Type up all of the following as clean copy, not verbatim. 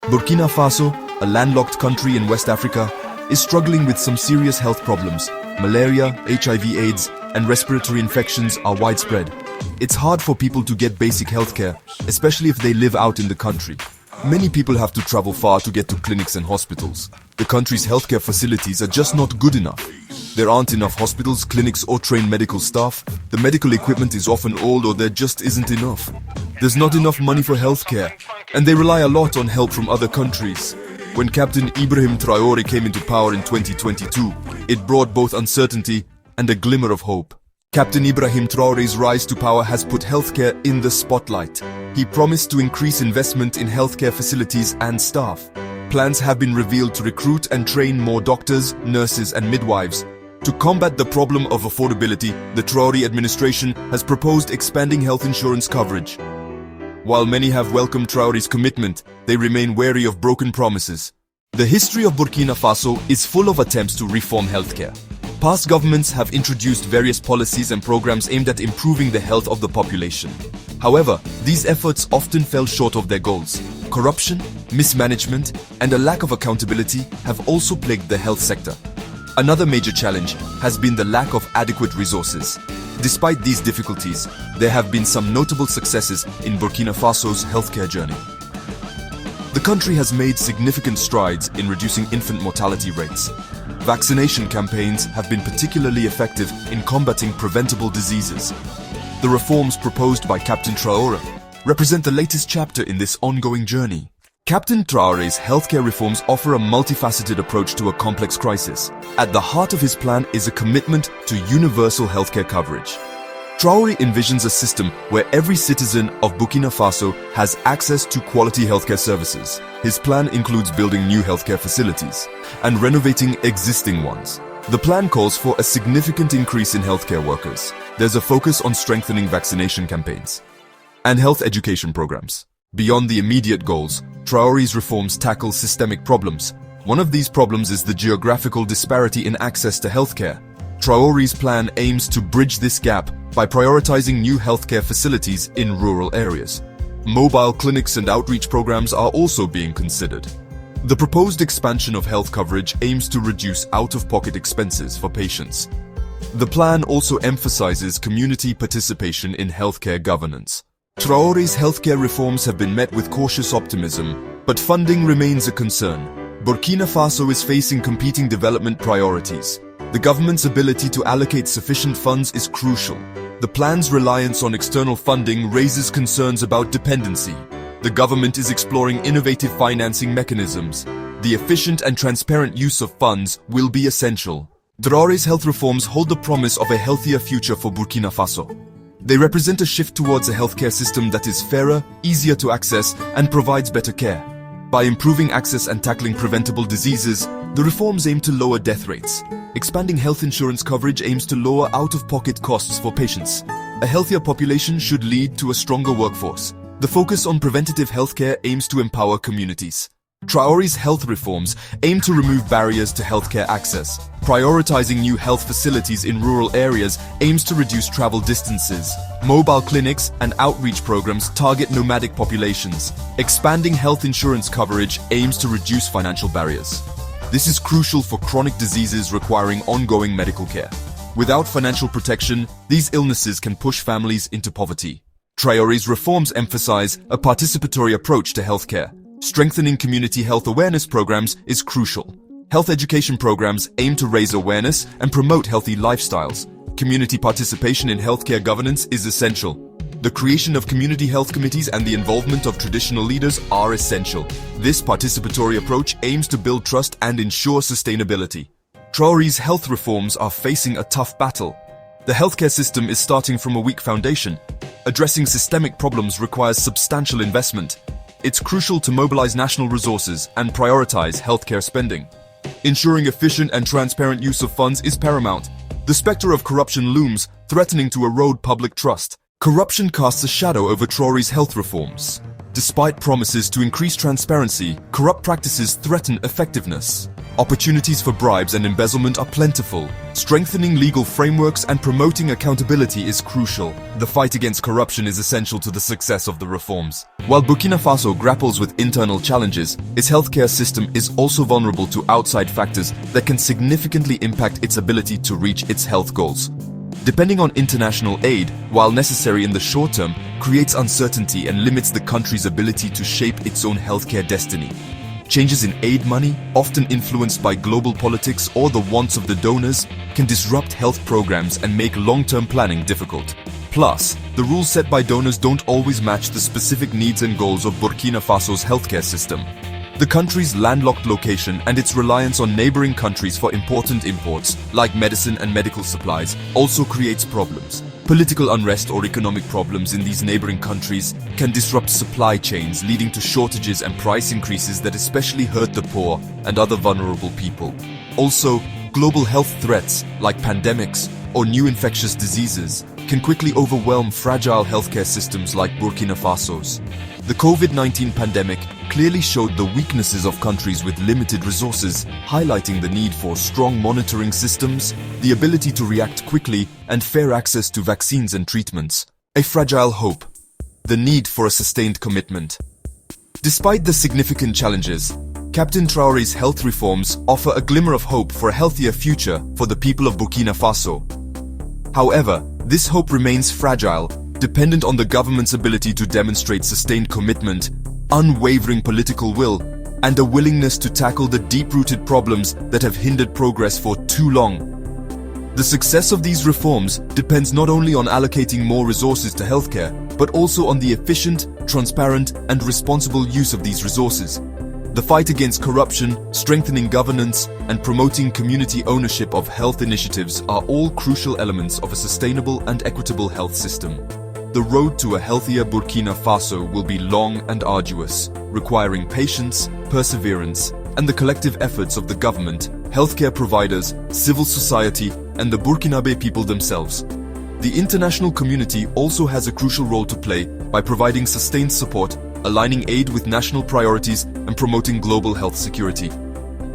Burkina Faso, a landlocked country in West Africa, is struggling with some serious health problems. Malaria, HIV/AIDS, and respiratory infections are widespread. It's hard for people to get basic healthcare, especially if they live out in the country. Many people have to travel far to get to clinics and hospitals. The country's healthcare facilities are just not good enough. There aren't enough hospitals, clinics, or trained medical staff. The medical equipment is often old, or there just isn't enough. There's not enough money for healthcare, and they rely a lot on help from other countries. When Captain Ibrahim Traoré came into power in 2022, it brought both uncertainty and a glimmer of hope. Captain Ibrahim Traoré's rise to power has put healthcare in the spotlight. He promised to increase investment in healthcare facilities and staff. Plans have been revealed to recruit and train more doctors, nurses, and midwives. To combat the problem of affordability, the Traoré administration has proposed expanding health insurance coverage. While many have welcomed Traoré's commitment, they remain wary of broken promises. The history of Burkina Faso is full of attempts to reform healthcare. Past governments have introduced various policies and programs aimed at improving the health of the population. However, these efforts often fell short of their goals. Corruption, mismanagement, and a lack of accountability have also plagued the health sector. Another major challenge has been the lack of adequate resources. Despite these difficulties, there have been some notable successes in Burkina Faso's healthcare journey. The country has made significant strides in reducing infant mortality rates. Vaccination campaigns have been particularly effective in combating preventable diseases. The reforms proposed by Captain Traoré represent the latest chapter in this ongoing journey. Captain Traoré's healthcare reforms offer a multifaceted approach to a complex crisis. At the heart of his plan is a commitment to universal healthcare coverage. Traoré envisions a system where every citizen of Burkina Faso has access to quality healthcare services. His plan includes building new healthcare facilities and renovating existing ones. The plan calls for a significant increase in healthcare workers. There's a focus on strengthening vaccination campaigns and health education programs. Beyond the immediate goals, Traoré's reforms tackle systemic problems. One of these problems is the geographical disparity in access to healthcare. Traoré's plan aims to bridge this gap by prioritizing new healthcare facilities in rural areas. Mobile clinics and outreach programs are also being considered. The proposed expansion of health coverage aims to reduce out-of-pocket expenses for patients. The plan also emphasizes community participation in healthcare governance. Traoré's healthcare reforms have been met with cautious optimism, but funding remains a concern. Burkina Faso is facing competing development priorities. The government's ability to allocate sufficient funds is crucial. The plan's reliance on external funding raises concerns about dependency. The government is exploring innovative financing mechanisms. The efficient and transparent use of funds will be essential. Traoré's health reforms hold the promise of a healthier future for Burkina Faso. They represent a shift towards a healthcare system that is fairer, easier to access, and provides better care. By improving access and tackling preventable diseases, the reforms aim to lower death rates. Expanding health insurance coverage aims to lower out-of-pocket costs for patients. A healthier population should lead to a stronger workforce. The focus on preventative healthcare aims to empower communities. Traoré's health reforms aim to remove barriers to healthcare access. Prioritizing new health facilities in rural areas aims to reduce travel distances. Mobile clinics and outreach programs target nomadic populations. Expanding health insurance coverage aims to reduce financial barriers. This is crucial for chronic diseases requiring ongoing medical care. Without financial protection, these illnesses can push families into poverty. Traoré's reforms emphasize a participatory approach to healthcare. Strengthening community health awareness programs is crucial. Health education programs aim to raise awareness and promote healthy lifestyles. Community participation in healthcare governance is essential. The creation of community health committees and the involvement of traditional leaders are essential. This participatory approach aims to build trust and ensure sustainability. Traoré's health reforms are facing a tough battle. The healthcare system is starting from a weak foundation. Addressing systemic problems requires substantial investment. It's crucial to mobilize national resources and prioritize healthcare spending. Ensuring efficient and transparent use of funds is paramount. The specter of corruption looms, threatening to erode public trust. Corruption casts a shadow over Traoré's health reforms. Despite promises to increase transparency, corrupt practices threaten effectiveness. Opportunities for bribes and embezzlement are plentiful. Strengthening legal frameworks and promoting accountability is crucial. The fight against corruption is essential to the success of the reforms. While Burkina Faso grapples with internal challenges, its healthcare system is also vulnerable to outside factors that can significantly impact its ability to reach its health goals. Depending on international aid, while necessary in the short term, creates uncertainty and limits the country's ability to shape its own healthcare destiny. Changes in aid money, often influenced by global politics or the wants of the donors, can disrupt health programs and make long-term planning difficult. Plus, the rules set by donors don't always match the specific needs and goals of Burkina Faso's healthcare system. The country's landlocked location and its reliance on neighboring countries for important imports, like medicine and medical supplies, also creates problems. Political unrest or economic problems in these neighboring countries can disrupt supply chains, leading to shortages and price increases that especially hurt the poor and other vulnerable people. Also, global health threats like pandemics or new infectious diseases can quickly overwhelm fragile healthcare systems like Burkina Faso's. The COVID-19 pandemic clearly showed the weaknesses of countries with limited resources, highlighting the need for strong monitoring systems, the ability to react quickly, and fair access to vaccines and treatments. A fragile hope. The need for a sustained commitment. Despite the significant challenges, Captain Traoré's health reforms offer a glimmer of hope for a healthier future for the people of Burkina Faso. However, this hope remains fragile, dependent on the government's ability to demonstrate sustained commitment, unwavering political will, and a willingness to tackle the deep-rooted problems that have hindered progress for too long. The success of these reforms depends not only on allocating more resources to healthcare, but also on the efficient, transparent, and responsible use of these resources. The fight against corruption, strengthening governance, and promoting community ownership of health initiatives are all crucial elements of a sustainable and equitable health system. The road to a healthier Burkina Faso will be long and arduous, requiring patience, perseverance, and the collective efforts of the government, healthcare providers, civil society, and the Burkinabè people themselves. The international community also has a crucial role to play by providing sustained support, aligning aid with national priorities, and promoting global health security.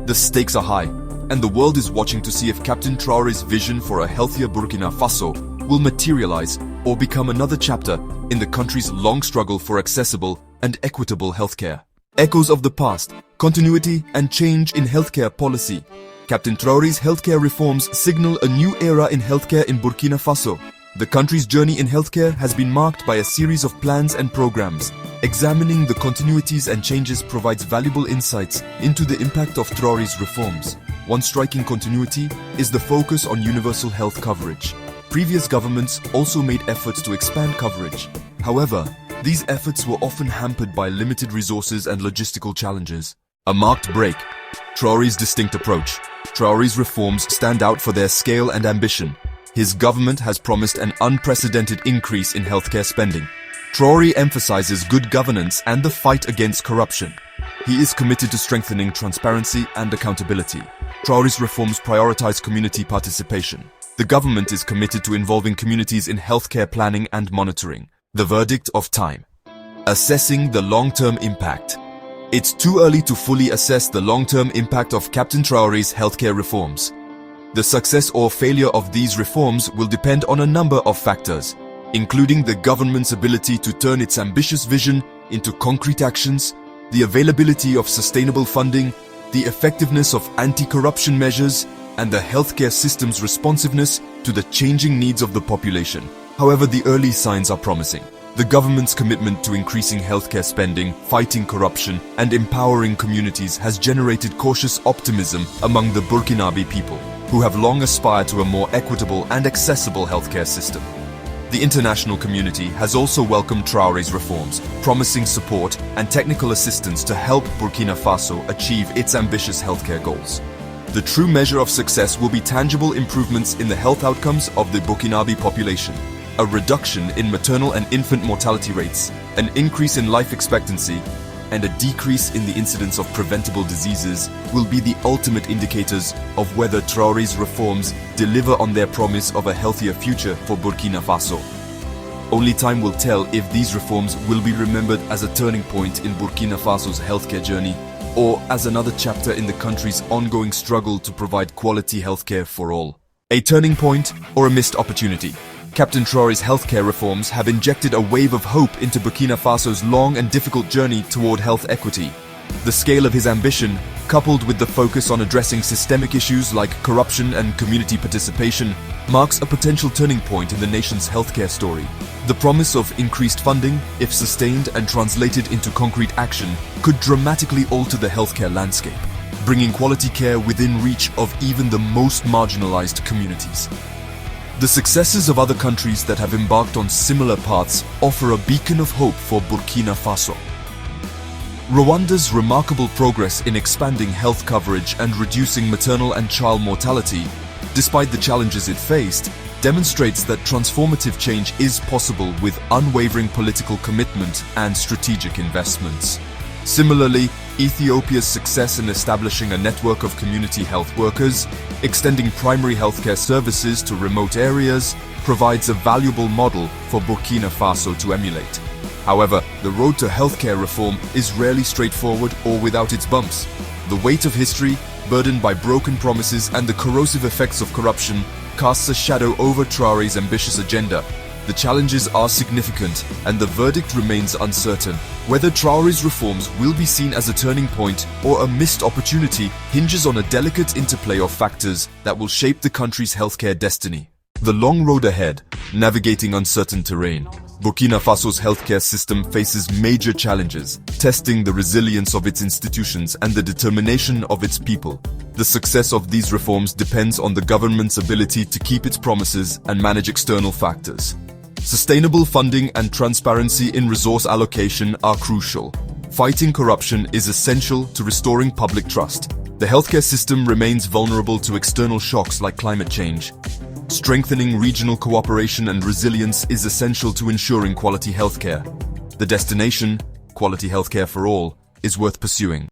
The stakes are high, and the world is watching to see if Captain Traoré's vision for a healthier Burkina Faso will materialize or become another chapter in the country's long struggle for accessible and equitable healthcare. Echoes of the past, continuity and change in healthcare policy. Captain Traoré's healthcare reforms signal a new era in healthcare in Burkina Faso. The country's journey in healthcare has been marked by a series of plans and programs. Examining the continuities and changes provides valuable insights into the impact of Traoré's reforms. One striking continuity is the focus on universal health coverage. Previous governments also made efforts to expand coverage. However, these efforts were often hampered by limited resources and logistical challenges. A marked break. Traoré's distinct approach. Traoré's reforms stand out for their scale and ambition. His government has promised an unprecedented increase in healthcare spending. Traoré emphasizes good governance and the fight against corruption. He is committed to strengthening transparency and accountability. Traoré's reforms prioritize community participation. The government is committed to involving communities in healthcare planning and monitoring. The verdict of time. Assessing the long-term impact. It's too early to fully assess the long-term impact of Captain Traoré's healthcare reforms. The success or failure of these reforms will depend on a number of factors, including the government's ability to turn its ambitious vision into concrete actions, the availability of sustainable funding, the effectiveness of anti-corruption measures, and the healthcare system's responsiveness to the changing needs of the population. However, the early signs are promising. The government's commitment to increasing healthcare spending, fighting corruption, and empowering communities has generated cautious optimism among the Burkinabè people, who have long aspired to a more equitable and accessible healthcare system. The international community has also welcomed Traoré's reforms, promising support and technical assistance to help Burkina Faso achieve its ambitious healthcare goals. The true measure of success will be tangible improvements in the health outcomes of the Burkinabè population. A reduction in maternal and infant mortality rates, an increase in life expectancy, and a decrease in the incidence of preventable diseases will be the ultimate indicators of whether Traoré's reforms deliver on their promise of a healthier future for Burkina Faso. Only time will tell if these reforms will be remembered as a turning point in Burkina Faso's healthcare journey or as another chapter in the country's ongoing struggle to provide quality healthcare for all? A turning point or a missed opportunity? Captain Traoré's healthcare reforms have injected a wave of hope into Burkina Faso's long and difficult journey toward health equity. The scale of his ambition, coupled with the focus on addressing systemic issues like corruption and community participation, marks a potential turning point in the nation's healthcare story. The promise of increased funding, if sustained and translated into concrete action, could dramatically alter the healthcare landscape, bringing quality care within reach of even the most marginalized communities. The successes of other countries that have embarked on similar paths offer a beacon of hope for Burkina Faso. Rwanda's remarkable progress in expanding health coverage and reducing maternal and child mortality, despite the challenges it faced, demonstrates that transformative change is possible with unwavering political commitment and strategic investments. Similarly, Ethiopia's success in establishing a network of community health workers, extending primary healthcare services to remote areas, provides a valuable model for Burkina Faso to emulate. However, the road to healthcare reform is rarely straightforward or without its bumps. The weight of history, burdened by broken promises and the corrosive effects of corruption, casts a shadow over Traoré's ambitious agenda. The challenges are significant, and the verdict remains uncertain. Whether Traoré's reforms will be seen as a turning point or a missed opportunity hinges on a delicate interplay of factors that will shape the country's healthcare destiny. The long road ahead, navigating uncertain terrain. Burkina Faso's healthcare system faces major challenges, testing the resilience of its institutions and the determination of its people. The success of these reforms depends on the government's ability to keep its promises and manage external factors. Sustainable funding and transparency in resource allocation are crucial. Fighting corruption is essential to restoring public trust. The healthcare system remains vulnerable to external shocks like climate change. Strengthening regional cooperation and resilience is essential to ensuring quality healthcare. The destination, quality healthcare for all, is worth pursuing.